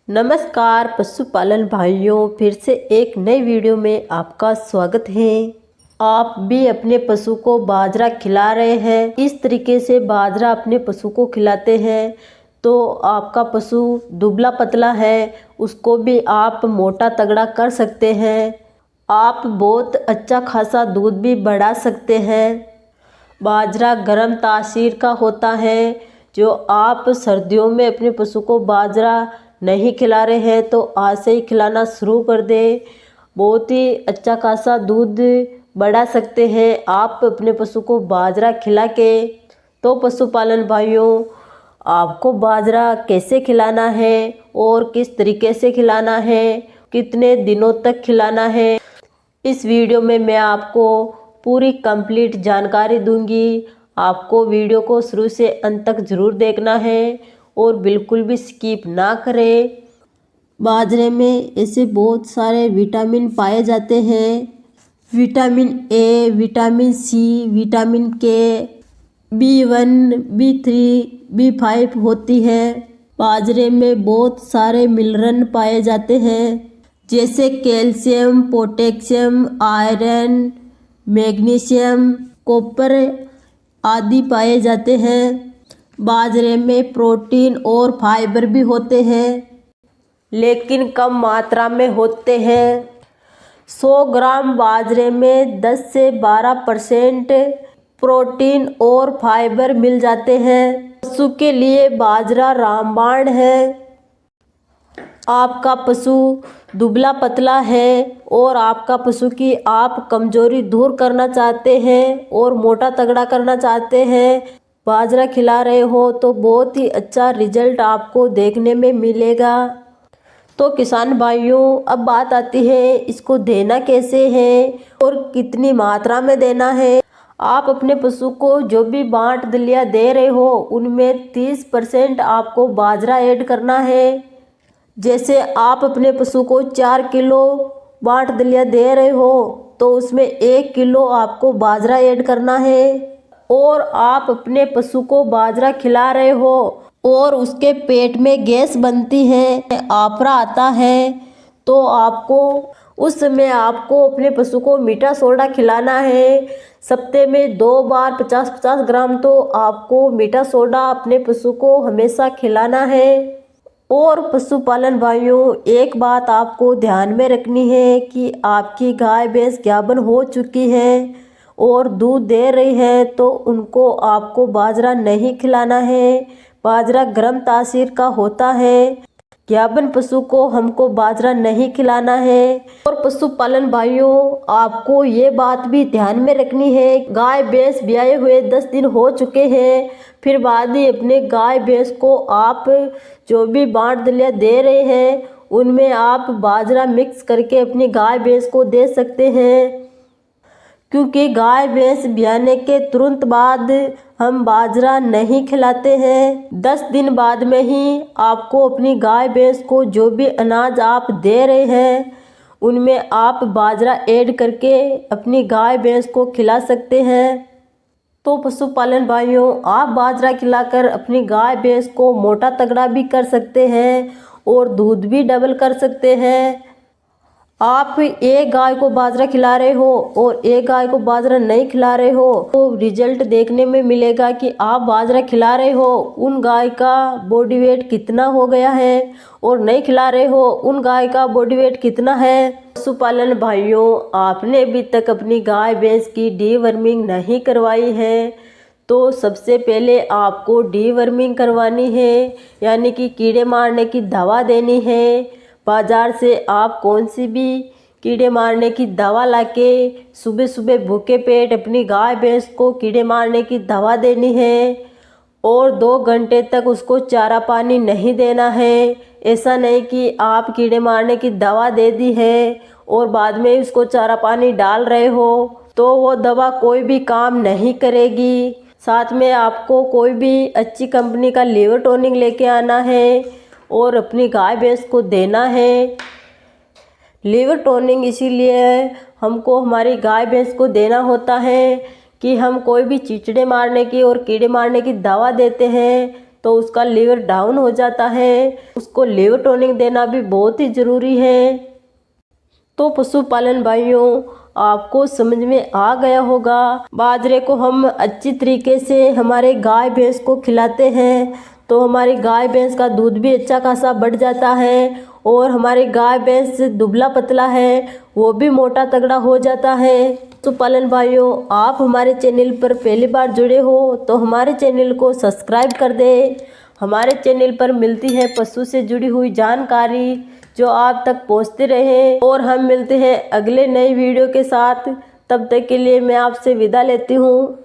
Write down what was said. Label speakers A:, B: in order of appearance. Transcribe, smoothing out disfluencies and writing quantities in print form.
A: नमस्कार पशुपालन भाइयों, फिर से एक नई वीडियो में आपका स्वागत है। आप भी अपने पशु को बाजरा खिला रहे हैं। इस तरीके से बाजरा अपने पशु को खिलाते हैं तो आपका पशु दुबला पतला है, उसको भी आप मोटा तगड़ा कर सकते हैं। आप बहुत अच्छा खासा दूध भी बढ़ा सकते हैं। बाजरा गर्म तासीर का होता है। जो आप सर्दियों में अपने पशु को बाजरा नहीं खिला रहे हैं तो आज से ही खिलाना शुरू कर दें। बहुत ही अच्छा खासा दूध बढ़ा सकते हैं आप अपने पशु को बाजरा खिला के। तो पशुपालन भाइयों, आपको बाजरा कैसे खिलाना है और किस तरीके से खिलाना है, कितने दिनों तक खिलाना है, इस वीडियो में मैं आपको पूरी कंप्लीट जानकारी दूंगी। आपको वीडियो को शुरू से अंत तक ज़रूर देखना है और बिल्कुल भी स्किप ना करें। बाजरे में ऐसे बहुत सारे विटामिन पाए जाते हैं। Vitamin A, vitamin C, vitamin K, B1, B3, B5 होती है। बाजरे में बहुत सारे मिनरल पाए जाते हैं जैसे calcium, potassium, iron, magnesium, copper आदि पाए जाते हैं। बाजरे में प्रोटीन और फाइबर भी होते हैं लेकिन कम मात्रा में होते हैं। 100 ग्राम बाजरे में 10 से 12% प्रोटीन और फाइबर मिल जाते हैं। पशु के लिए बाजरा रामबाण है। आपका पशु दुबला पतला है और आपका पशु की आप कमजोरी दूर करना चाहते हैं और मोटा तगड़ा करना चाहते हैं, बाजरा खिला रहे हो तो बहुत ही अच्छा रिजल्ट आपको देखने में मिलेगा। तो किसान भाइयों, अब बात आती है इसको देना कैसे है और कितनी मात्रा में देना है। आप अपने पशु को जो भी बांट दलिया दे रहे हो उनमें 30% आपको बाजरा ऐड करना है। जैसे आप अपने पशु को 4 किलो बांट दलिया दे रहे हो तो उसमें 1 किलो आपको बाजरा ऐड करना है। और आप अपने पशु को बाजरा खिला रहे हो और उसके पेट में गैस बनती है, आफरा आता है, तो आपको उस समय आपको अपने पशु को मीठा सोडा खिलाना है। सप्ते में 2 बार 50-50 ग्राम तो आपको मीठा सोडा अपने पशु को हमेशा खिलाना है। और पशुपालन भाइयों, एक बात आपको ध्यान में रखनी है कि आपकी गाय भैंस गाभिन हो चुकी है और दूध दे रही है तो उनको आपको बाजरा नहीं खिलाना है। बाजरा गर्म तासीर का होता है। गाभिन पशु को हमको बाजरा नहीं खिलाना है। और पशुपालन भाइयों, आपको ये बात भी ध्यान में रखनी है, गाय भैंस ब्याए हुए 10 दिन हो चुके हैं, फिर बाद ही अपने गाय भैंस को आप जो भी बांट दलिया दे रहे हैं उनमें आप बाजरा मिक्स करके अपनी गाय भैंस को दे सकते हैं। क्योंकि गाय भैंस ब्याने के तुरंत बाद हम बाजरा नहीं खिलाते हैं। 10 दिन बाद में ही आपको अपनी गाय भैंस को जो भी अनाज आप दे रहे हैं उनमें आप बाजरा ऐड करके अपनी गाय भैंस को खिला सकते हैं। तो पशुपालन भाइयों, आप बाजरा खिलाकर अपनी गाय भैंस को मोटा तगड़ा भी कर सकते हैं और दूध भी डबल कर सकते हैं। आप एक गाय को बाजरा खिला रहे हो और एक गाय को बाजरा नहीं खिला रहे हो तो रिजल्ट देखने में मिलेगा कि आप बाजरा खिला रहे हो उन गाय का बॉडी वेट कितना हो गया है और नहीं खिला रहे हो उन गाय का बॉडी वेट कितना है। पशुपालन भाइयों, आपने अभी तक अपनी गाय भैंस की डीवर्मिंग नहीं करवाई है तो सबसे पहले आपको डीवर्मिंग करवानी है, यानी कि कीड़े मारने की दवा देनी है। बाज़ार से आप कौन सी भी कीड़े मारने की दवा लाके सुबह सुबह भूखे पेट अपनी गाय भैंस को कीड़े मारने की दवा देनी है और 2 घंटे तक उसको चारा पानी नहीं देना है। ऐसा नहीं कि आप कीड़े मारने की दवा दे दी है और बाद में उसको चारा पानी डाल रहे हो तो वो दवा कोई भी काम नहीं करेगी। साथ में आपको कोई भी अच्छी कंपनी का लीवर टॉनिक लेके आना है और अपनी गाय भैंस को देना है। लीवर टॉनिक इसीलिए हमको हमारी गाय भैंस को देना होता है कि हम कोई भी चिचड़े मारने की और कीड़े मारने की दवा देते हैं तो उसका लीवर डाउन हो जाता है। उसको लीवर टॉनिक देना भी बहुत ही ज़रूरी है। तो पशुपालन भाइयों, आपको समझ में आ गया होगा। बाजरे को हम अच्छी तरीके से हमारे गाय भैंस को खिलाते हैं तो हमारी गाय भैंस का दूध भी अच्छा खासा बढ़ जाता है और हमारी गाय भैंस दुबला पतला है वो भी मोटा तगड़ा हो जाता है। पशुपालन भाइयों, आप हमारे चैनल पर पहली बार जुड़े हो तो हमारे चैनल को सब्सक्राइब कर दें। हमारे चैनल पर मिलती है पशु से जुड़ी हुई जानकारी जो आप तक पहुंचते रहे। और हम मिलते हैं अगले नई वीडियो के साथ। तब तक के लिए मैं आपसे विदा लेती हूँ।